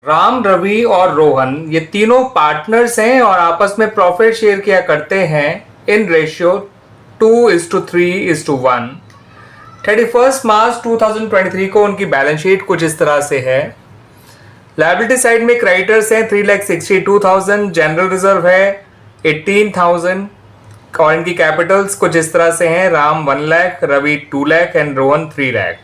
राम, रवि और रोहन ये तीनों पार्टनर्स हैं और आपस में प्रॉफिट शेयर किया करते हैं इन रेशियो 2:3:1। 31 मार्च 2023 को उनकी बैलेंस शीट कुछ इस तरह से है। लायबिलिटी साइड में क्रेडिटर्स हैं 3,62,000, जनरल रिजर्व है 18,000 और इनकी कैपिटल्स कुछ इस तरह से हैं। Ram 1 lakh, Ravi 2 lakh and Rohan 3 lakh.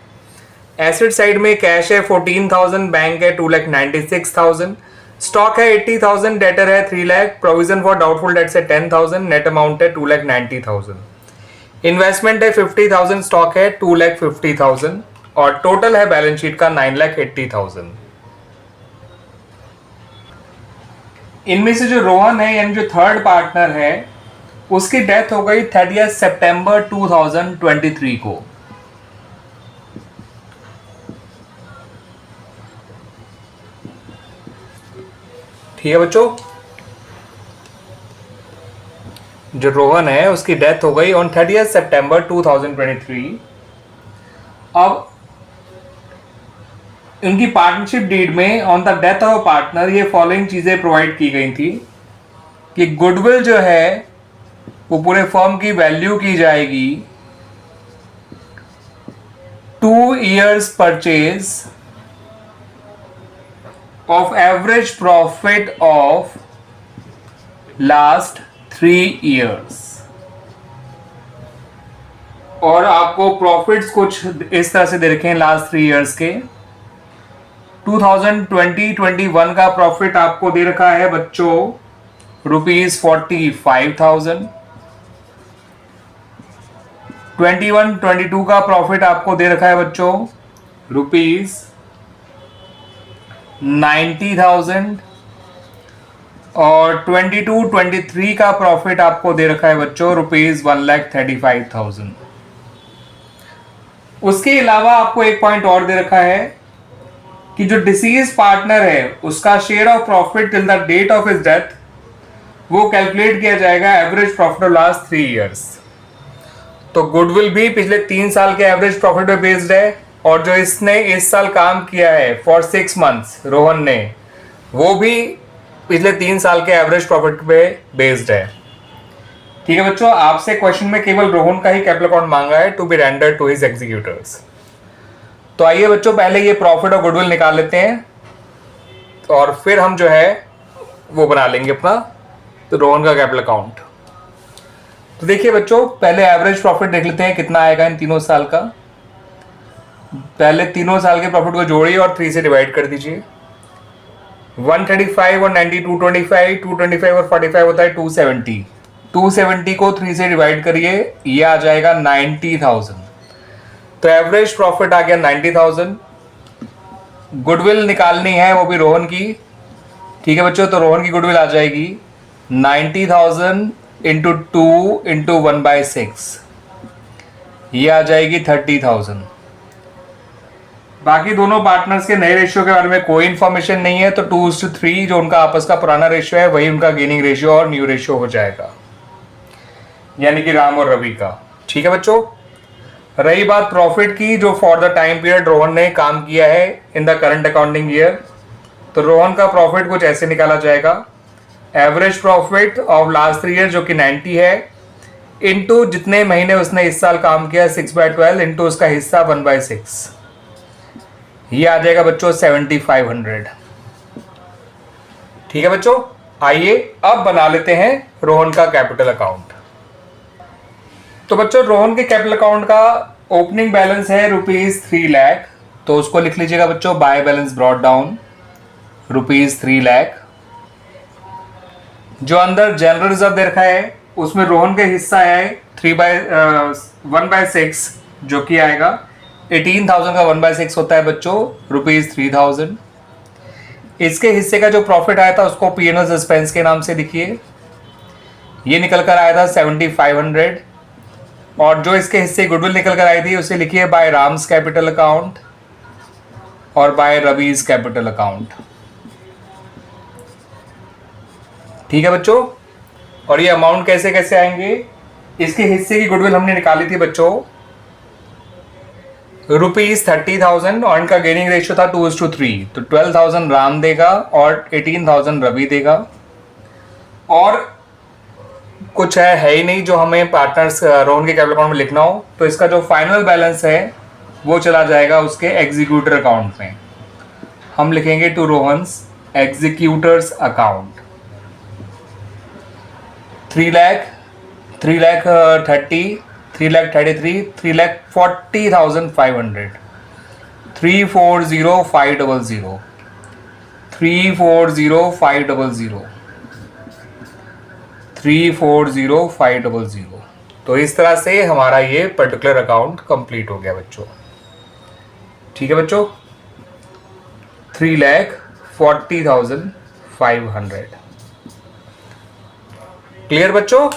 Asset side में कैश है 14,000, बैंक है 2,96,000, स्टॉक है 80,000, डेटर है 3 lakh, provision for doubtful debts है 10,000, नेट अमाउंट है 2,90,000, इन्वेस्टमेंट है 50,000, स्टॉक है 2,50,000 और टोटल है बैलेंस शीट का 9,80,000। इनमें से जो रोहन है यानी जो थर्ड पार्टनर है उसकी डेथ हो गई 30 सितंबर 2023 को। ठीक है बच्चों, जो रोहन है उसकी डेथ हो गई ऑन 30 सितंबर 2023। अब इनकी पार्टनरशिप डीड में on the death of partner ये फॉलोइंग चीजें प्रोवाइड की गई थी कि गुडविल जो है वो पूरे फर्म की वैल्यू की जाएगी 2 years purchase of average profit of last 3 years। और आपको प्रॉफिट्स कुछ इस तरह से दे रखे हैं लास्ट 3 years के। 2020-21 का प्रॉफिट आपको दे रखा है बच्चों ₹45,000। 21-22 का प्रॉफिट आपको दे रखा है बच्चों ₹90,000 और 22-23 का प्रॉफिट आपको दे रखा है बच्चों ₹1,35,000। उसके अलावा आपको एक पॉइंट और दे रखा है कि जो डिसीज पार्टनर है उसका share of profit till the date of his death वो कैलकुलेट किया जाएगा average profit of last 3 years। तो गुडविल भी पिछले 3 साल के एवरेज प्रॉफिट पे बेस्ड है और जो इसने इस साल काम किया है फॉर 6 months रोहन ने वो भी पिछले 3 साल के एवरेज प्रॉफिट पे बेस्ड है। ठीक है बच्चों, आपसे क्वेश्चन में केवल रोहन का ही कैपिटल अकाउंट मांगा है to be rendered to his executors. तो आइए बच्चों पहले ये प्रॉफिट और गुडविल निकाल लेते हैं और फिर हम जो है वो बना लेंगे अपना तो रोहन का कैपिटल अकाउंट। तो देखिए बच्चों पहले एवरेज प्रॉफिट देख लेते हैं कितना आएगा इन तीनों साल का। पहले तीनों साल के प्रॉफिट को जोड़िए और 3 से डिवाइड कर दीजिए। 135 और 90 225, 225 और 45 होता है 270। 270 को 3 से डिवाइड करिए, ये आ जाएगा 90,000। तो एवरेज प्रॉफिट आ गया 90,000। गुडविल निकालनी है वो भी रोहन की। ठीक है बच्चों, तो रोहन की गुडविल आ जाएगी 90,000 इंटू 2 इंटू 1/6, ये आ जाएगी 30,000। बाकी दोनों पार्टनर्स के नए रेशियो के बारे में कोई इंफॉर्मेशन नहीं है, तो 2:3 जो उनका आपस का पुराना रेशियो है वही उनका गेनिंग रेशियो और न्यू रेशियो हो जाएगा, यानी कि राम और रवि का। ठीक है बच्चों, रही बात प्रॉफिट की जो for the time period Rohan ने काम किया है in the current accounting year, तो रोहन का प्रॉफिट कुछ ऐसे निकाला जाएगा। Average profit of last 3 year जो कि 90 है इंटू जितने महीने उसने इस साल काम किया 6/12 इंटू उसका हिस्सा 1/6, ये आ जाएगा बच्चों 7,500। ठीक है बच्चों, आइए अब बना लेते हैं रोहन का कैपिटल अकाउंट। तो बच्चों रोहन के कैपिटल अकाउंट का ओपनिंग बैलेंस है ₹3 लाख, तो उसको लिख लीजिएगा बच्चों by balance brought down ₹3 lakh. जो अंदर जनरल रिजर्व दे रखा है उसमें रोहन का हिस्सा है 1/6 जो कि आएगा 18,000 का 1/6 होता है बच्चों ₹3,000। इसके हिस्से का जो प्रॉफिट आया था उसको P&L सस्पेंस के नाम से लिखिए, ये निकल कर आया था 7,500। और जो इसके हिस्से गुडविल निकल कर आई थी उसे लिखिए बाय राम्स कैपिटल अकाउंट और बाय रवीज कैपिटल अकाउंट। ठीक है बच्चों, और ये अमाउंट कैसे कैसे आएंगे, इसके हिस्से की गुडविल हमने निकाली थी बच्चों ₹30,000 और इनका गेनिंग रेशियो था 2:3, तो 12,000 राम देगा और 18,000 रवि देगा। और कुछ है ही नहीं जो हमें पार्टनर्स रोहन के कैपिटल अकाउंट में लिखना हो, तो इसका जो फाइनल बैलेंस है वो चला जाएगा उसके एग्जीक्यूटर अकाउंट में। हम लिखेंगे टू रोहन्स एग्जीक्यूटर्स अकाउंट 3,30,000, 3,30,000, 3,33,000, 3,40,500, 3,40,500, 3,40,500, 3,40,500। तो इस तरह से हमारा ये पर्टिकुलर अकाउंट कंप्लीट हो गया बच्चों। ठीक है बच्चों, 3,40,500। क्लियर बच्चों?